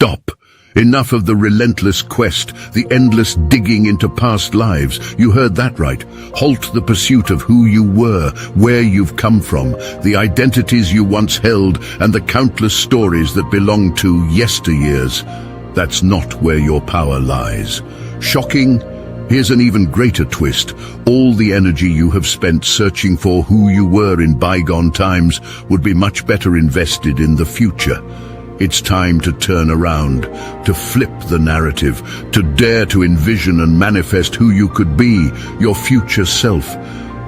Stop! Enough of the relentless quest, the endless digging into past lives. You heard that right. Halt the pursuit of who you were, where you've come from, the identities you once held, and the countless stories that belong to yesteryears. That's not where your power lies. Shocking? Here's an even greater twist. All the energy you have spent searching for who you were in bygone times would be much better invested in the future. It's time to turn around, to flip the narrative, to dare to envision and manifest who you could be, your future self.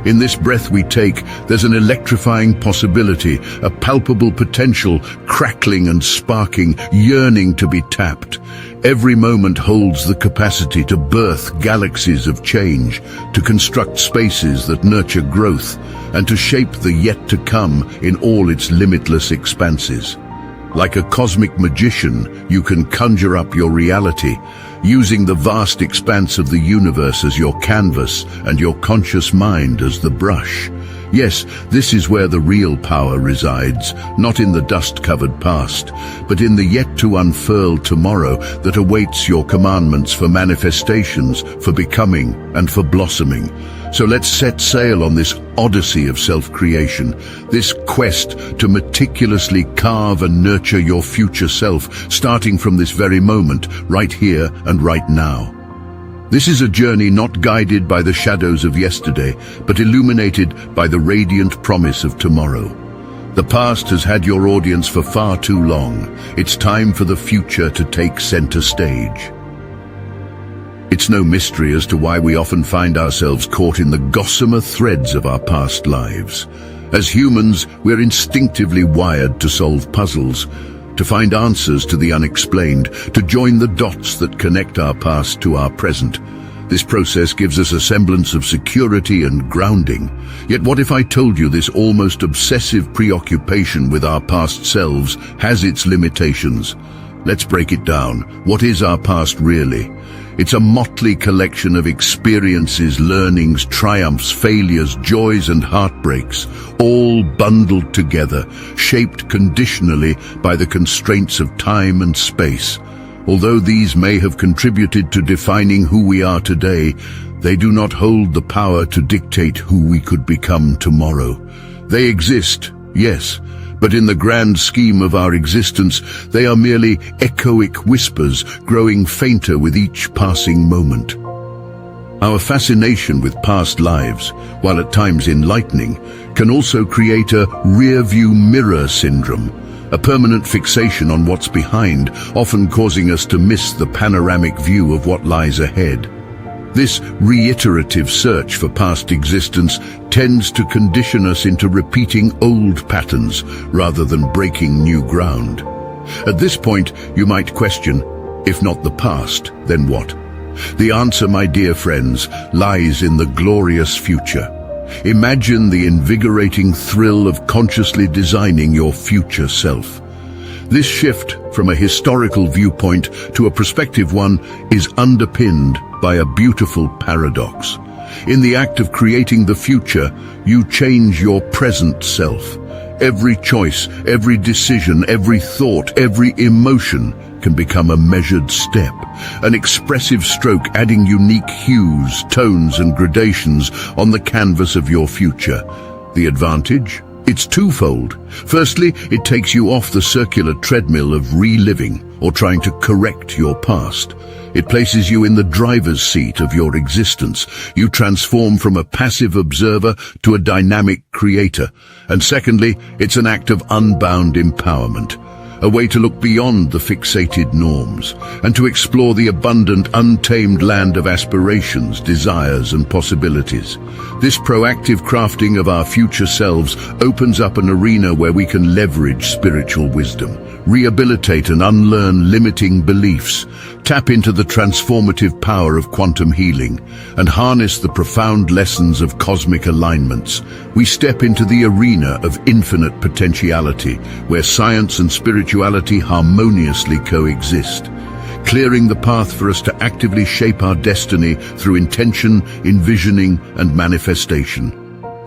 In this breath we take, there's an electrifying possibility, a palpable potential, crackling and sparking, yearning to be tapped. Every moment holds the capacity to birth galaxies of change, to construct spaces that nurture growth, and to shape the yet to come in all its limitless expanses. Like a cosmic magician, you can conjure up your reality, using the vast expanse of the universe as your canvas and your conscious mind as the brush. Yes, this is where the real power resides, not in the dust-covered past, but in the yet-to-unfurl tomorrow that awaits your commandments for manifestations, for becoming, and for blossoming. So let's set sail on this odyssey of self-creation, this quest to meticulously carve and nurture your future self, starting from this very moment, right here and right now. This is a journey not guided by the shadows of yesterday, but illuminated by the radiant promise of tomorrow. The past has had your audience for far too long. It's time for the future to take center stage. It's no mystery as to why we often find ourselves caught in the gossamer threads of our past lives. As humans, we're instinctively wired to solve puzzles, to find answers to the unexplained, to join the dots that connect our past to our present. This process gives us a semblance of security and grounding. Yet what if I told you this almost obsessive preoccupation with our past selves has its limitations? Let's break it down. What is our past really? It's a motley collection of experiences, learnings, triumphs, failures, joys and heartbreaks, all bundled together, shaped conditionally by the constraints of time and space. Although these may have contributed to defining who we are today, they do not hold the power to dictate who we could become tomorrow. They exist, yes, but in the grand scheme of our existence, they are merely echoic whispers growing fainter with each passing moment. Our fascination with past lives, while at times enlightening, can also create a rear-view mirror syndrome, a permanent fixation on what's behind, often causing us to miss the panoramic view of what lies ahead. This reiterative search for past existence tends to condition us into repeating old patterns rather than breaking new ground. At this point, you might question, if not the past, then what? The answer, my dear friends, lies in the glorious future. Imagine the invigorating thrill of consciously designing your future self. This shift from a historical viewpoint to a prospective one is underpinned by a beautiful paradox. In the act of creating the future, you change your present self. Every choice, every decision, every thought, every emotion can become a measured step, an expressive stroke adding unique hues, tones and gradations on the canvas of your future. The advantage? It's twofold. Firstly, it takes you off the circular treadmill of reliving or trying to correct your past. It places you in the driver's seat of your existence. You transform from a passive observer to a dynamic creator. And secondly, it's an act of unbound empowerment, a way to look beyond the fixated norms and to explore the abundant, untamed land of aspirations, desires and possibilities. This proactive crafting of our future selves opens up an arena where we can leverage spiritual wisdom, rehabilitate and unlearn limiting beliefs, tap into the transformative power of quantum healing, and harness the profound lessons of cosmic alignments. We step into the arena of infinite potentiality, where science and spirituality harmoniously coexist, clearing the path for us to actively shape our destiny through intention, envisioning, and manifestation.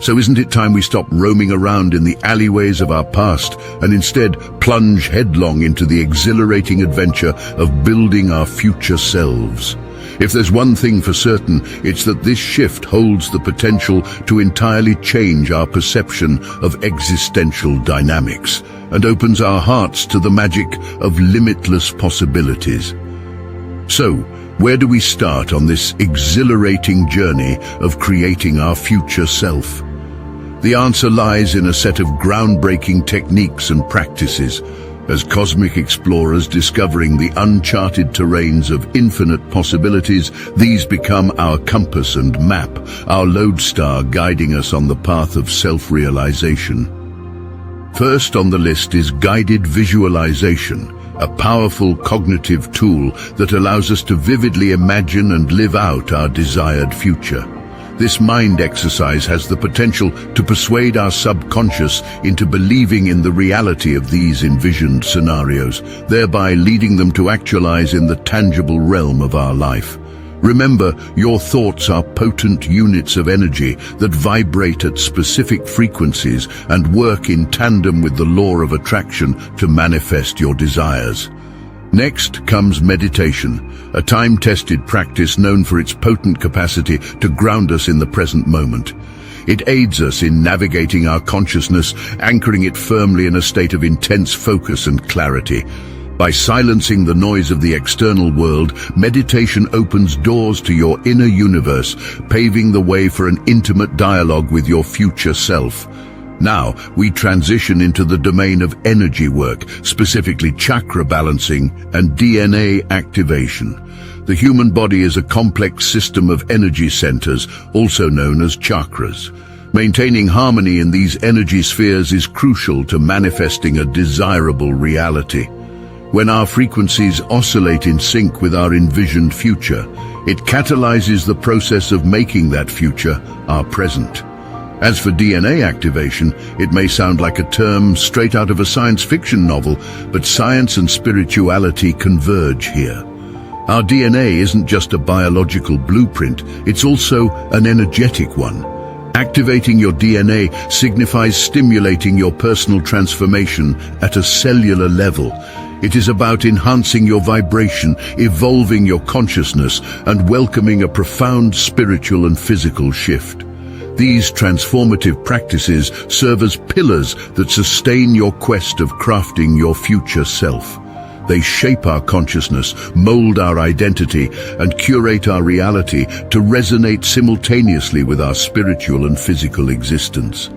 So isn't it time we stop roaming around in the alleyways of our past and instead plunge headlong into the exhilarating adventure of building our future selves? If there's one thing for certain, it's that this shift holds the potential to entirely change our perception of existential dynamics and opens our hearts to the magic of limitless possibilities. So, where do we start on this exhilarating journey of creating our future self? The answer lies in a set of groundbreaking techniques and practices. As cosmic explorers discovering the uncharted terrains of infinite possibilities, these become our compass and map, our lodestar guiding us on the path of self-realization. First on the list is guided visualization, a powerful cognitive tool that allows us to vividly imagine and live out our desired future. This mind exercise has the potential to persuade our subconscious into believing in the reality of these envisioned scenarios, thereby leading them to actualize in the tangible realm of our life. Remember, your thoughts are potent units of energy that vibrate at specific frequencies and work in tandem with the law of attraction to manifest your desires. Next comes meditation, a time-tested practice known for its potent capacity to ground us in the present moment. It aids us in navigating our consciousness, anchoring it firmly in a state of intense focus and clarity. By silencing the noise of the external world, meditation opens doors to your inner universe, paving the way for an intimate dialogue with your future self. Now, we transition into the domain of energy work, specifically chakra balancing and DNA activation. The human body is a complex system of energy centers, also known as chakras. Maintaining harmony in these energy spheres is crucial to manifesting a desirable reality. When our frequencies oscillate in sync with our envisioned future, it catalyzes the process of making that future our present. As for DNA activation, it may sound like a term straight out of a science fiction novel, but science and spirituality converge here. Our DNA isn't just a biological blueprint, it's also an energetic one. Activating your DNA signifies stimulating your personal transformation at a cellular level. It is about enhancing your vibration, evolving your consciousness, and welcoming a profound spiritual and physical shift. These transformative practices serve as pillars that sustain your quest of crafting your future self. They shape our consciousness, mold our identity, and curate our reality to resonate simultaneously with our spiritual and physical existence.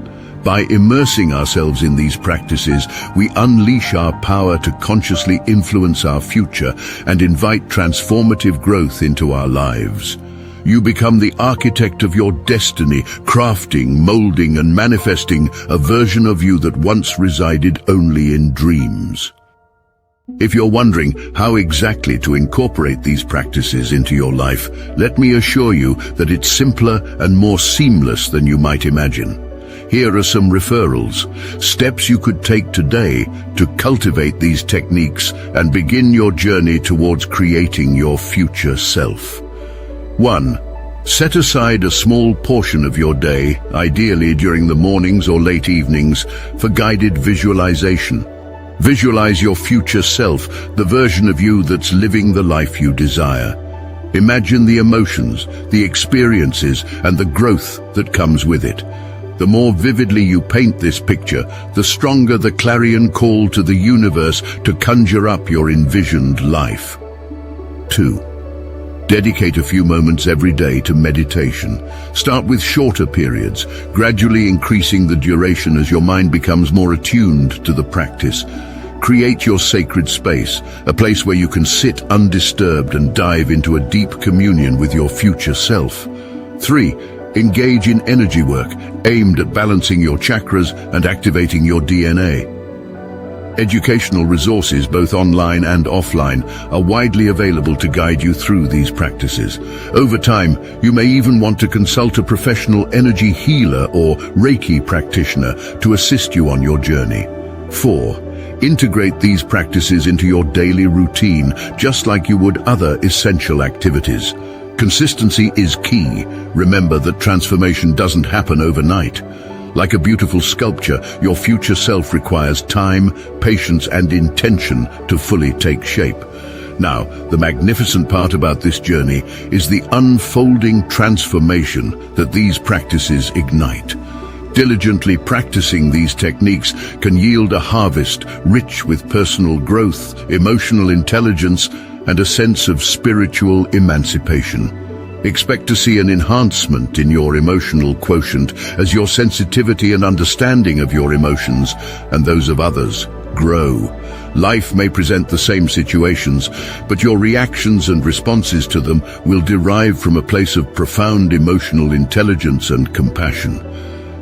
By immersing ourselves in these practices, we unleash our power to consciously influence our future and invite transformative growth into our lives. You become the architect of your destiny, crafting, molding, and manifesting a version of you that once resided only in dreams. If you're wondering how exactly to incorporate these practices into your life, let me assure you that it's simpler and more seamless than you might imagine. Here are some referrals, steps you could take today to cultivate these techniques and begin your journey towards creating your future self. 1. Set aside a small portion of your day, ideally during the mornings or late evenings, for guided visualization. Visualize your future self, the version of you that's living the life you desire. Imagine the emotions, the experiences, and the growth that comes with it. The more vividly you paint this picture, the stronger the clarion call to the universe to conjure up your envisioned life. 2. Dedicate a few moments every day to meditation. Start with shorter periods, gradually increasing the duration as your mind becomes more attuned to the practice. Create your sacred space, a place where you can sit undisturbed and dive into a deep communion with your future self. 3. Engage in energy work, aimed at balancing your chakras and activating your DNA. Educational resources, both online and offline, are widely available to guide you through these practices. Over time, you may even want to consult a professional energy healer or Reiki practitioner to assist you on your journey. 4. Integrate these practices into your daily routine, just like you would other essential activities. Consistency is key. Remember that transformation doesn't happen overnight. Like a beautiful sculpture, your future self requires time, patience, and intention to fully take shape. Now, the magnificent part about this journey is the unfolding transformation that these practices ignite. Diligently practicing these techniques can yield a harvest rich with personal growth, emotional intelligence, and a sense of spiritual emancipation. Expect to see an enhancement in your emotional quotient as your sensitivity and understanding of your emotions and those of others grow. Life may present the same situations, but your reactions and responses to them will derive from a place of profound emotional intelligence and compassion.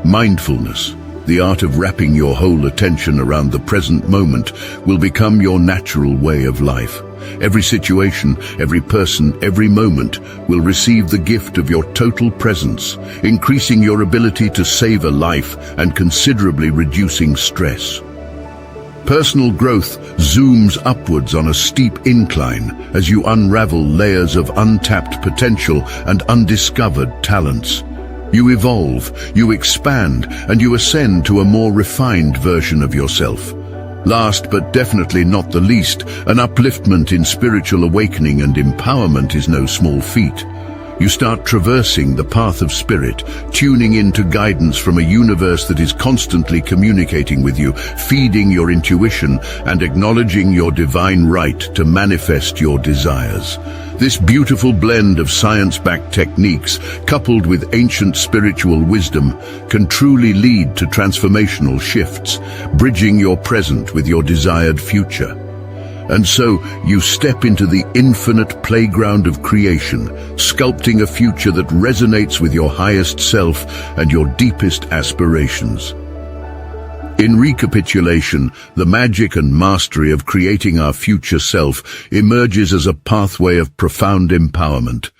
Mindfulness, the art of wrapping your whole attention around the present moment, will become your natural way of life. Every situation, every person, every moment will receive the gift of your total presence, increasing your ability to savor life and considerably reducing stress. Personal growth zooms upwards on a steep incline as you unravel layers of untapped potential and undiscovered talents. You evolve, you expand, and you ascend to a more refined version of yourself. Last but definitely not the least, an upliftment in spiritual awakening and empowerment is no small feat. You start traversing the path of spirit, tuning into guidance from a universe that is constantly communicating with you, feeding your intuition, and acknowledging your divine right to manifest your desires. This beautiful blend of science-backed techniques, coupled with ancient spiritual wisdom, can truly lead to transformational shifts, bridging your present with your desired future. And so, you step into the infinite playground of creation, sculpting a future that resonates with your highest self and your deepest aspirations. In recapitulation, the magic and mastery of creating our future self emerges as a pathway of profound empowerment.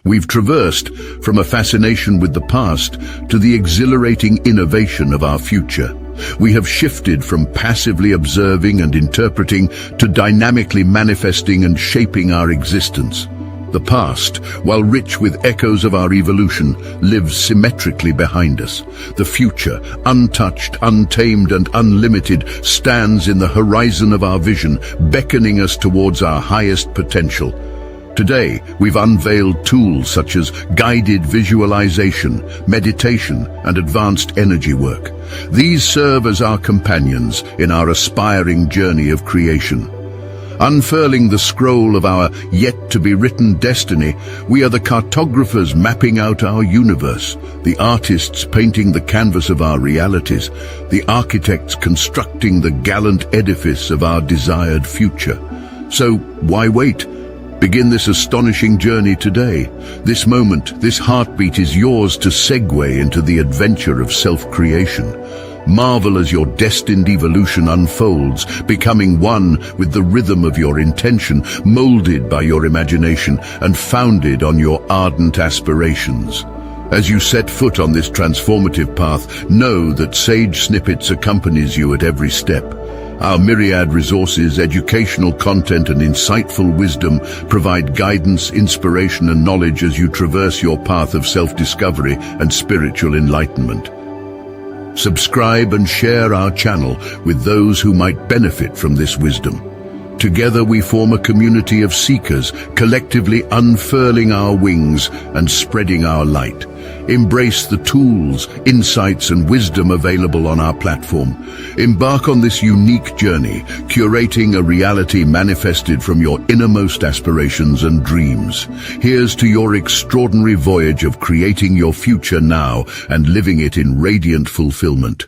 We've traversed from a fascination with the past to the exhilarating innovation of our future. We have shifted from passively observing and interpreting to dynamically manifesting and shaping our existence. The past, while rich with echoes of our evolution, lives symmetrically behind us. The future, untouched, untamed, and unlimited, stands in the horizon of our vision, beckoning us towards our highest potential. Today, we've unveiled tools such as guided visualization, meditation, and advanced energy work. These serve as our companions in our aspiring journey of creation. Unfurling the scroll of our yet-to-be-written destiny, we are the cartographers mapping out our universe, the artists painting the canvas of our realities, the architects constructing the gallant edifice of our desired future. So, why wait? Begin this astonishing journey today. This moment, this heartbeat is yours to segue into the adventure of self-creation. Marvel as your destined evolution unfolds, becoming one with the rhythm of your intention, molded by your imagination and founded on your ardent aspirations. As you set foot on this transformative path, know that Sage Snippets accompanies you at every step. Our myriad resources, educational content, and insightful wisdom provide guidance, inspiration, and knowledge as you traverse your path of self-discovery and spiritual enlightenment. Subscribe and share our channel with those who might benefit from this wisdom. Together we form a community of seekers, collectively unfurling our wings and spreading our light. Embrace the tools, insights, and wisdom available on our platform. Embark on this unique journey, curating a reality manifested from your innermost aspirations and dreams. Here's to your extraordinary voyage of creating your future now and living it in radiant fulfillment.